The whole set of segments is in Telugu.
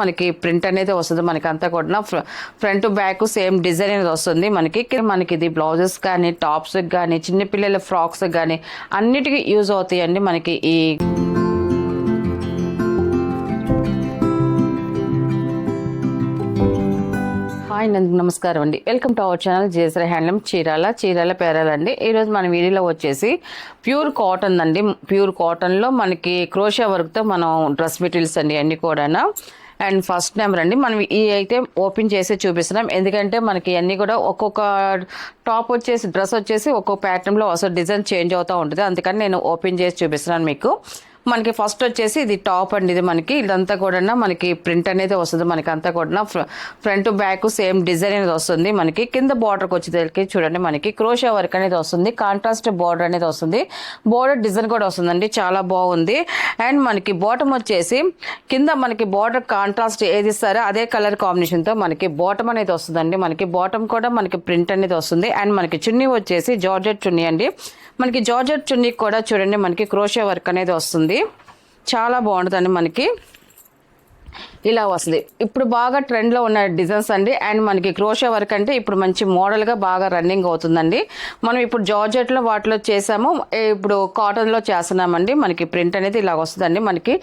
మనకి ప్రింట్ అనేది వస్తుంది మనకి అంతా కూడా ఫ్రంట్ బ్యాక్ సేమ్ డిజైన్ అనేది వస్తుంది మనకి ఇది బ్లౌజెస్ కానీ టాప్స్ కానీ చిన్నపిల్లల ఫ్రాక్స్ కానీ అన్నిటికీ యూజ్ అవుతాయండి మనకి ఈ హాయ్ నమస్కారం అండి, వెల్కమ్ టు అవర్ ఛానల్ జేసర హ్యాండ్లూమ్ చీరాల పేరాలండి. ఈరోజు మన వీడియోలో వచ్చేసి ప్యూర్ కాటన్ అండి. ప్యూర్ కాటన్లో మనకి క్రోషియా వర్క్తో మనం డ్రెస్ మెటీరియల్స్ అండి అన్నీ కూడా. అండ్ ఫస్ట్ నెంబర్ అండి, మనం ఈ అయితే ఓపెన్ చేసి చూపిస్తున్నాం. ఎందుకంటే మనకి అన్నీ కూడా ఒక్కొక్క టాప్ వచ్చేసి డ్రెస్ వచ్చేసి ఒక్కొక్క ప్యాటర్న్లో అసలు డిజైన్ చేంజ్ అవుతూ ఉంటుంది. అందుకని నేను ఓపెన్ చేసి చూపిస్తున్నాను మీకు. మనకి ఫస్ట్ వచ్చేసి ఇది టాప్ అండి. ఇది మనకి ఇదంతా కూడా మనకి ప్రింట్ అనేది వస్తుంది మనకి అంతా కూడా ఫ్రంట్ బ్యాక్ సేమ్ డిజైన్ అనేది వస్తుంది. మనకి కింద బార్డర్కి వచ్చేసరికి చూడండి మనకి క్రోషియా వర్క్ అనేది వస్తుంది, కాంట్రాస్ట్ బార్డర్ అనేది వస్తుంది, బార్డర్ డిజైన్ కూడా వస్తుందండి, చాలా బాగుంది. అండ్ మనకి బాటమ్ వచ్చేసి కింద మనకి బార్డర్ కాంట్రాస్ట్ ఏది ఇస్తారో అదే కలర్ కాంబినేషన్తో మనకి బాటమ్ అనేది వస్తుందండి. మనకి బాటమ్ కూడా మనకి ప్రింట్ అనేది వస్తుంది. అండ్ మనకి చున్నీ వచ్చేసి జార్జెట్ చున్నీ అండి. మనకి జార్జెట్ చున్నీ కూడా చూడండి మనకి క్రోషియా వర్క్ అనేది వస్తుంది, చాలా బాగుంటుందండి. మనకి ఇలా వస్తుంది. ఇప్పుడు బాగా ట్రెండ్లో ఉన్న డిజైన్స్ అండి. అండ్ మనకి క్రోషియా వర్క్ అంటే ఇప్పుడు మంచి మోడల్గా బాగా రన్నింగ్ అవుతుందండి. మనం ఇప్పుడు జార్జెట్లో వాటిలో చేసాము, ఇప్పుడు కాటన్లో చేస్తున్నామండి. మనకి ప్రింట్ అనేది ఇలా వస్తుందండి. మనకి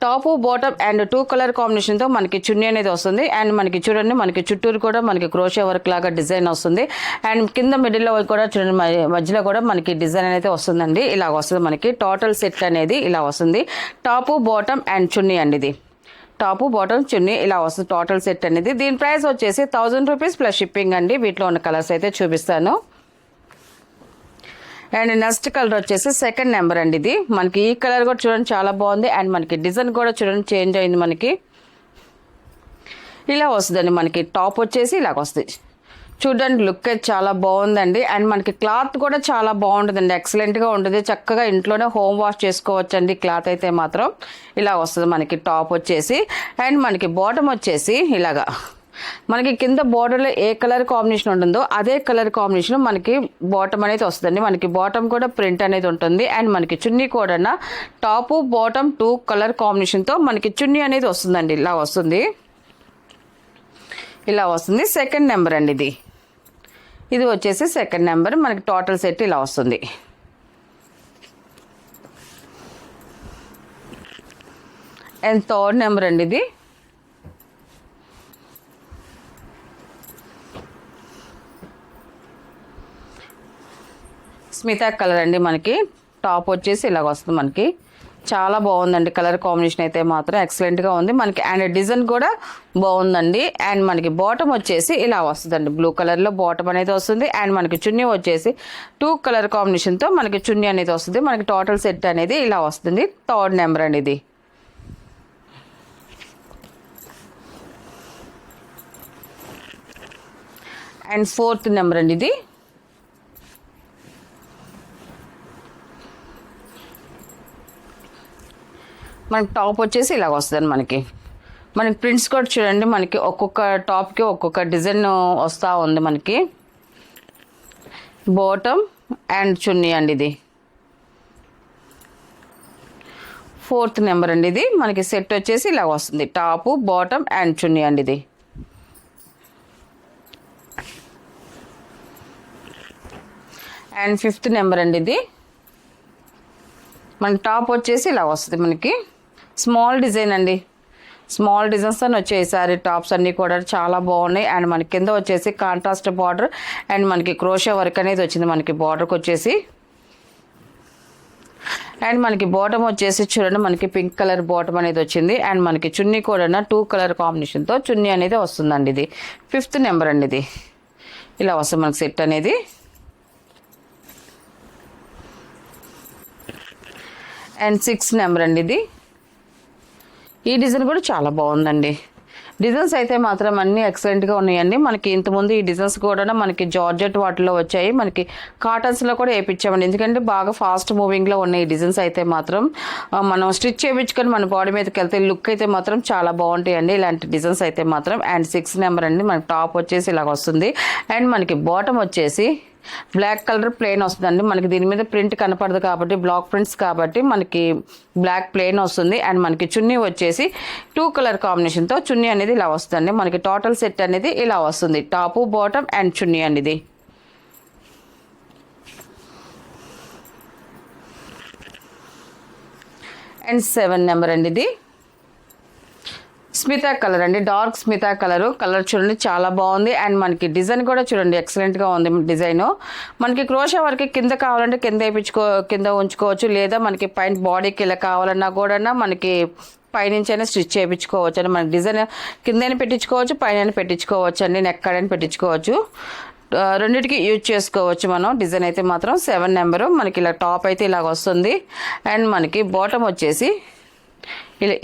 టాప్ బాటమ్ అండ్ 2 కలర్ కాంబినేషన్తో మనకి చున్నీ అనేది వస్తుంది. అండ్ మనకి చూడండి మనకి చుట్టూరు కూడా మనకి క్రోషియా వర్క్ లాగా డిజైన్ వస్తుంది. అండ్ కింద మిడిల్లో కూడా చూడండి మధ్యలో కూడా మనకి డిజైన్ అనేది వస్తుందండి. ఇలా వస్తుంది మనకి టోటల్ సెట్ అనేది ఇలా వస్తుంది. టాప్ బాటమ్ అండ్ చున్నీ అండి. ఇది టాపు బాటమ్ చున్నీ ఇలా వస్తుంది టోటల్ సెట్ అనేది. దీని ప్రైస్ వచ్చేసి 1000 రూపీస్ ప్లస్ షిప్పింగ్ అండి. వీటిలో ఉన్న కలర్స్ అయితే చూపిస్తాను. అండ్ నెక్స్ట్ కలర్ వచ్చేసి సెకండ్ నెంబర్ అండి. ఇది మనకి ఈ కలర్ కూడా చూడండి చాలా బాగుంది. అండ్ మనకి డిజైన్ కూడా చూడండి చేంజ్ అయింది. మనకి ఇలా వస్తుందండి. మనకి టాప్ వచ్చేసి ఇలాగ వస్తుంది చూడండి, లుక్ అయితే చాలా బాగుందండి. అండ్ మనకి క్లాత్ కూడా చాలా బాగుంటుందండి, ఎక్సలెంట్గా ఉంటుంది. చక్కగా ఇంట్లోనే హోమ్ వాష్ చేసుకోవచ్చండి. క్లాత్ అయితే మాత్రం ఇలా వస్తుంది మనకి టాప్ వచ్చేసి. అండ్ మనకి బాటమ్ వచ్చేసి ఇలాగా మనకి కింద బార్డర్లో ఏ కలర్ కాంబినేషన్ ఉంటుందో అదే కలర్ కాంబినేషన్ మనకి బాటమ్ అనేది వస్తుందండి. మనకి బాటమ్ కూడా ప్రింట్ అనేది ఉంటుంది. అండ్ మనకి చున్నీ కూడా టాప్ బాటమ్ 2 కలర్ కాంబినేషన్తో మనకి చున్నీ అనేది వస్తుందండి. ఇలా వస్తుంది, ఇలా వస్తుంది. సెకండ్ నెంబర్ అండి. ఇది వచ్చేసి సెకండ్ నెంబర్. మనకి టోటల్ సెట్ ఇలా వస్తుంది. అండ్ థర్డ్ నెంబర్ అండి. ఇది స్మితా కలర్ అండి. మనకి టాప్ వచ్చేసి ఇలాగ వస్తుంది. మనకి చాలా బాగుందండి కలర్ కాంబినేషన్ అయితే మాత్రం ఎక్సలెంట్గా ఉంది మనకి. అండ్ డిజైన్ కూడా బాగుందండి. అండ్ మనకి బాటమ్ వచ్చేసి ఇలా వస్తుందండి, బ్లూ కలర్లో బాటమ్ అనేది వస్తుంది. అండ్ మనకి చున్నీ వచ్చేసి 2 కలర్ కాంబినేషన్తో మనకి చున్నీ అనేది వస్తుంది. మనకి టోటల్ సెట్ అనేది ఇలా వస్తుంది. థర్డ్ నెంబర్ అండి. ఇది అండ్ ఫోర్త్ నెంబర్ అండి. ఇది మనకి టాప్ వచ్చేసి ఇలాగ వస్తుంది. మనకి ప్రింట్స్ కూడా చూడండి, మనకి ఒక్కొక్క టాప్కి ఒక్కొక్క డిజైన్ వస్తూ ఉంది. మనకి బాటమ్ అండ్ చున్నీ అండి. ఇది ఫోర్త్ నెంబర్ అండి. ఇది మనకి సెట్ వచ్చేసి ఇలాగ వస్తుంది, టాపు బాటమ్ అండ్ చున్నీ అండి. ఇది అండ్ ఫిఫ్త్ నెంబర్ అండి. ఇది మన టాప్ వచ్చేసి ఇలా వస్తుంది. మనకి స్మాల్ డిజైన్ అండి, స్మాల్ డిజైన్స్ అని వచ్చాయి సారీ టాప్స్ అన్నీ కూడా చాలా బాగున్నాయి. అండ్ మనకి కింద వచ్చేసి కాంట్రాస్ట్ బార్డర్ అండ్ మనకి క్రోషియా వర్క్ అనేది వచ్చింది మనకి బార్డర్కి వచ్చేసి. అండ్ మనకి బాటమ్ వచ్చేసి చూడండి మనకి పింక్ కలర్ బాటమ్ అనేది వచ్చింది. అండ్ మనకి చున్నీ కూడా 2 కలర్ కాంబినేషన్తో చున్నీ అనేది వస్తుందండి. ఇది ఫిఫ్త్ నెంబర్ అండి. ఇది ఇలా వస్తుంది మనకి సెట్ అనేది. అండ్ 6th నెంబర్ అండి. ఇది ఈ డిజైన్ కూడా చాలా బాగుందండి. డిజైన్స్ అయితే మాత్రం అన్నీ ఎక్సలెంట్గా ఉన్నాయండి. మనకి ఇంతకుముందు ఈ డిజైన్స్ కూడా మనకి జార్జెట్ వాటిలో వచ్చాయి, మనకి కాటన్స్లో కూడా వేయించామండి. ఎందుకంటే బాగా ఫాస్ట్ మూవింగ్లో ఉన్న ఈ డిజైన్స్ అయితే మాత్రం మనం స్టిచ్ చేయించుకొని మన బాడీ మీదకి వెళ్తే లుక్ అయితే మాత్రం చాలా బాగుంటాయండి ఇలాంటి డిజైన్స్ అయితే మాత్రం. అండ్ 6th నెంబర్ అండి. మనకి టాప్ వచ్చేసి ఇలాగ వస్తుంది. అండ్ మనకి బాటమ్ వచ్చేసి బ్లాక్ కలర్ ప్లెయిన్ వస్తుందండి. మనకి దీని మీద ప్రింట్ కనపడదు కాబట్టి బ్లాక్ ప్రింట్స్ కాబట్టి మనకి బ్లాక్ ప్లెయిన్ వస్తుంది. అండ్ మనకి చున్నీ వచ్చేసి 2 కలర్ కాంబినేషన్తో చున్నీ అనేది ఇలా వస్తుందండి. మనకి టోటల్ సెట్ అనేది ఇలా వస్తుంది. టాపు బాటమ్ అండ్ చున్నీ అనేది. అండ్ 7 నెంబర్ అండి. ఇది స్మితా కలర్ అండి. డార్క్ స్మితా కలర్ చూడండి చాలా బాగుంది. అండ్ మనకి డిజైన్ కూడా చూడండి ఎక్సలెంట్గా ఉంది డిజైన్. మనకి క్రోషా వరకు కింద కావాలంటే కింద ఉంచుకోవచ్చు, లేదా మనకి పైన బాడీకి ఇలా కావాలన్నా కూడా మనకి పైనుంచి అయినా స్టిచ్ చేయించుకోవచ్చు అండి. మనకి డిజైన్ కిందైనా పెట్టించుకోవచ్చు, పైన పెట్టించుకోవచ్చు అండి, నెక్కడైనా పెట్టించుకోవచ్చు. రెండింటికి యూజ్ చేసుకోవచ్చు మనం. డిజైన్ అయితే మాత్రం 7 నెంబరు. మనకి ఇలా టాప్ అయితే ఇలాగ వస్తుంది. అండ్ మనకి బాటమ్ వచ్చేసి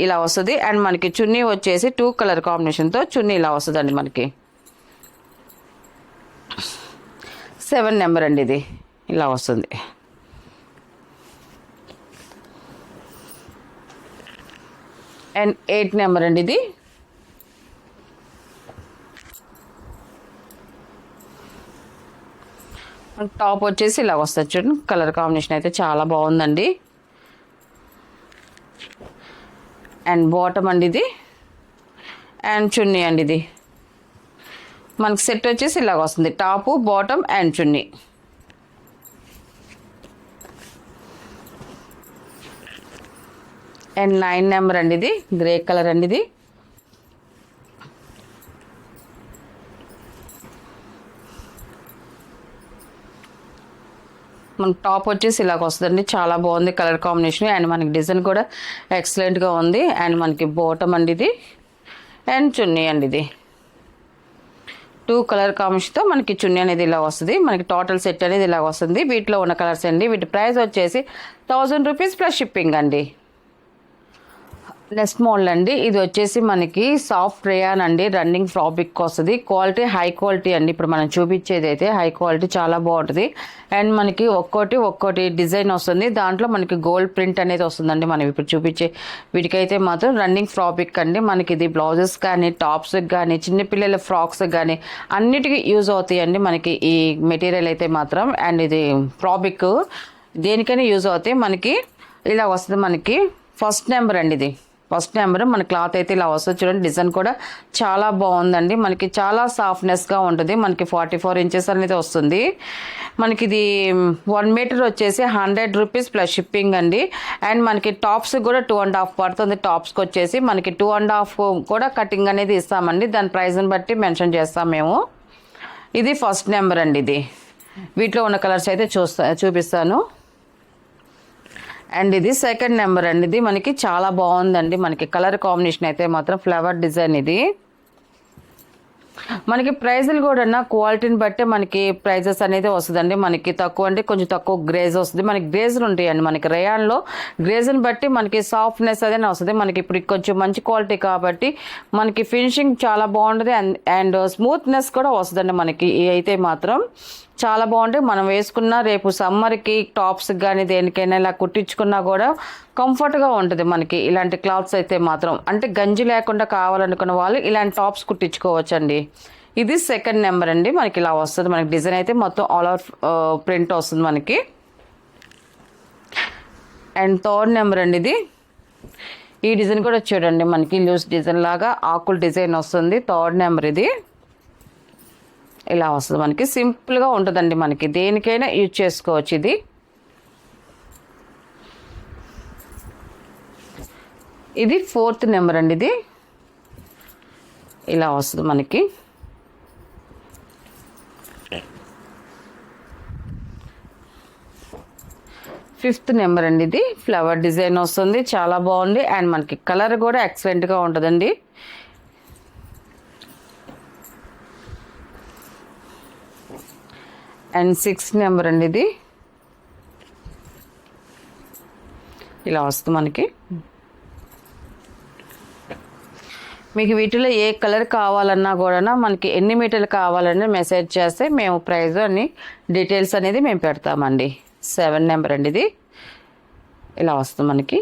ఇలా వస్తుంది. అండ్ మనకి చున్నీ వచ్చేసి 2 కలర్ కాంబినేషన్తో చున్నీ ఇలా వస్తుందండి. మనకి 7 నెంబర్ అండి. ఇది ఇలా వస్తుంది. అండ్ 8 నెంబర్ అండి. ఇది టాప్ వచ్చేసి ఇలా వస్తుంది చూడండి. కలర్ కాంబినేషన్ అయితే చాలా బాగుందండి. అండ్ బాటమ్ అండి ఇది. అండ్ చున్నీ అండి. ఇది మనకి సెట్ వచ్చేసి ఇలాగ వస్తుంది. Top bottom and chunni. And 9 number అండి. ఇది గ్రే కలర్ అండి. ఇది మనకి టాప్ వచ్చేసి ఇలాగ వస్తుందండి. చాలా బాగుంది కలర్ కాంబినేషన్. అండ్ మనకి డిజైన్ కూడా ఎక్సలెంట్గా ఉంది. అండ్ మనకి బాటమ్ అండి ఇది. అండ్ చున్నీ అండి. ఇది 2 కలర్ కాంబినేషన్తో మనకి చున్నీ అనేది ఇలా వస్తుంది. మనకి టోటల్ సెట్ అనేది ఇలా వస్తుంది. వీటిలో ఉన్న కలర్స్ అండి. వీటి ప్రైస్ వచ్చేసి 1000 రూపీస్ ప్లస్ షిప్పింగ్ అండి. నెక్స్ట్ మోడల్ అండి. ఇది వచ్చేసి మనకి సాఫ్ట్ రేయాన్ అండి. రన్నింగ్ ఫ్రాబిక్ వస్తుంది. క్వాలిటీ హై క్వాలిటీ అండి. ఇప్పుడు మనం చూపించేది అయితే హై క్వాలిటీ చాలా బాగుంటుంది. అండ్ మనకి ఒక్కోటి డిజైన్ వస్తుంది. దాంట్లో మనకి గోల్డ్ ప్రింట్ అనేది వస్తుందండి. మనం ఇప్పుడు చూపించే వీటికైతే మాత్రం రన్నింగ్ ఫ్రాబిక్ అండి. మనకి ఇది బ్లౌజెస్ కానీ, టాప్స్కి కానీ, చిన్నపిల్లల ఫ్రాక్స్ కానీ అన్నిటికీ యూజ్ అవుతాయండి మనకి ఈ మెటీరియల్ అయితే మాత్రం. అండ్ ఇది ఫ్రాబిక్ దేనికైనా యూజ్ అవుతాయి. మనకి ఇలా వస్తుంది. మనకి ఫస్ట్ నెంబర్ అండి. ఇది ఫస్ట్ నెంబర్. మన క్లాత్ అయితే ఇలా వస్తుంది చూడండి. డిజైన్ కూడా చాలా బాగుందండి. మనకి చాలా సాఫ్ట్నెస్గా ఉంటుంది. మనకి 44 ఇంచెస్ అనేది వస్తుంది. మనకి ఇది 1 మీటర్ వచ్చేసి 100 రూపీస్ ప్లస్ షిప్పింగ్ అండి. అండ్ మనకి టాప్స్ కూడా 2.5 పడుతుంది. టాప్స్కి వచ్చేసి మనకి 2.5 కూడా కటింగ్ అనేది ఇస్తామండి. దాని ప్రైస్ని బట్టి మెన్షన్ చేస్తాం మేము. ఇది ఫస్ట్ నెంబర్ అండి. ఇది వీటిలో ఉన్న కలర్స్ అయితే చూపిస్తాను. అండ్ ఇది సెకండ్ నెంబర్ అండి. ఇది మనకి చాలా బాగుందండి. మనకి కలర్ కాంబినేషన్ అయితే మాత్రం ఫ్లవర్ డిజైన్. ఇది మనకి ప్రైజులు కూడా క్వాలిటీని బట్టి మనకి ప్రైజెస్ అనేది వస్తుందండి. మనకి తక్కువ అంటే కొంచెం తక్కువ గ్రేజ్ వస్తుంది. మనకి గ్రేజ్లు ఉంటాయండి. మనకి రేయాన్లో గ్రేజ్ని బట్టి మనకి సాఫ్ట్నెస్ అదే వస్తుంది. మనకి ఇప్పుడు కొంచెం మంచి క్వాలిటీ కాబట్టి మనకి ఫినిషింగ్ చాలా బాగుంటుంది. అండ్ స్మూత్నెస్ కూడా వస్తుందండి. మనకి అయితే మాత్రం చాలా బాగుంటాయి. మనం వేసుకున్న రేపు సమ్మర్కి టాప్స్కి కానీ దేనికైనా ఇలా కుట్టించుకున్నా కూడా కంఫర్ట్గా ఉంటుంది. మనకి ఇలాంటి క్లాత్స్ అయితే మాత్రం అంటే గంజి లేకుండా కావాలనుకున్న వాళ్ళు ఇలాంటి టాప్స్ కుట్టించుకోవచ్చండి. ఇది సెకండ్ నెంబర్ అండి. మనకి ఇలా వస్తుంది. మనకి డిజైన్ అయితే మొత్తం ఆల్ ఓవర్ ప్రింట్ వస్తుంది మనకి. అండ్ థర్డ్ నెంబర్ అండి. ఇది ఈ డిజైన్ కూడా చూడండి. మనకి లూజ్ డిజైన్ లాగా ఆకుల డిజైన్ వస్తుంది. Third number. ఇది ఇలా వస్తుంది. మనకి సింపుల్గా ఉంటుందండి. మనకి దేనికైనా యూజ్ చేసుకోవచ్చు. ఇది ఫోర్త్ నెంబర్ అండి. ఇది ఇలా వస్తుంది మనకి. ఫిఫ్త్ నెంబర్ అండి. ఇది ఫ్లవర్ డిజైన్ వస్తుంది. చాలా బాగుంది. అండ్ మనకి కలర్ కూడా ఎక్సలెంట్గా ఉంటుందండి. అండ్ 6 నెంబర్ అండి. ఇది ఇలా వస్తుంది మనకి. మీకు వీటిలో ఏ కలర్ కావాలన్నా కూడా మనకి ఎన్ని మీటర్లు కావాలని మెసేజ్ చేస్తే మేము ప్రైస్ అన్ని డీటెయిల్స్ అనేది మేము పెడతామండి. 7 నెంబర్ అండి. ఇది ఇలా వస్తుంది మనకి.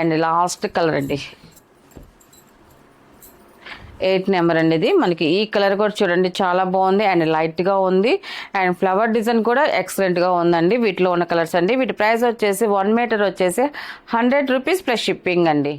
అండ్ లాస్ట్ కలర్ అండి. 8 నెంబర్ అండి. ఇది మనకి ఈ కలర్ కూడా చూడండి చాలా బాగుంది అండ్ లైట్గా ఉంది అండ్ ఫ్లవర్ డిజైన్ కూడా ఎక్సలెంట్గా ఉందండి. వీటిలో ఉన్న కలర్స్ అండి. వీటి ప్రైస్ వచ్చేసి 1 మీటర్ వచ్చేసి 100 రూపీస్ ప్లస్ షిప్పింగ్ అండి.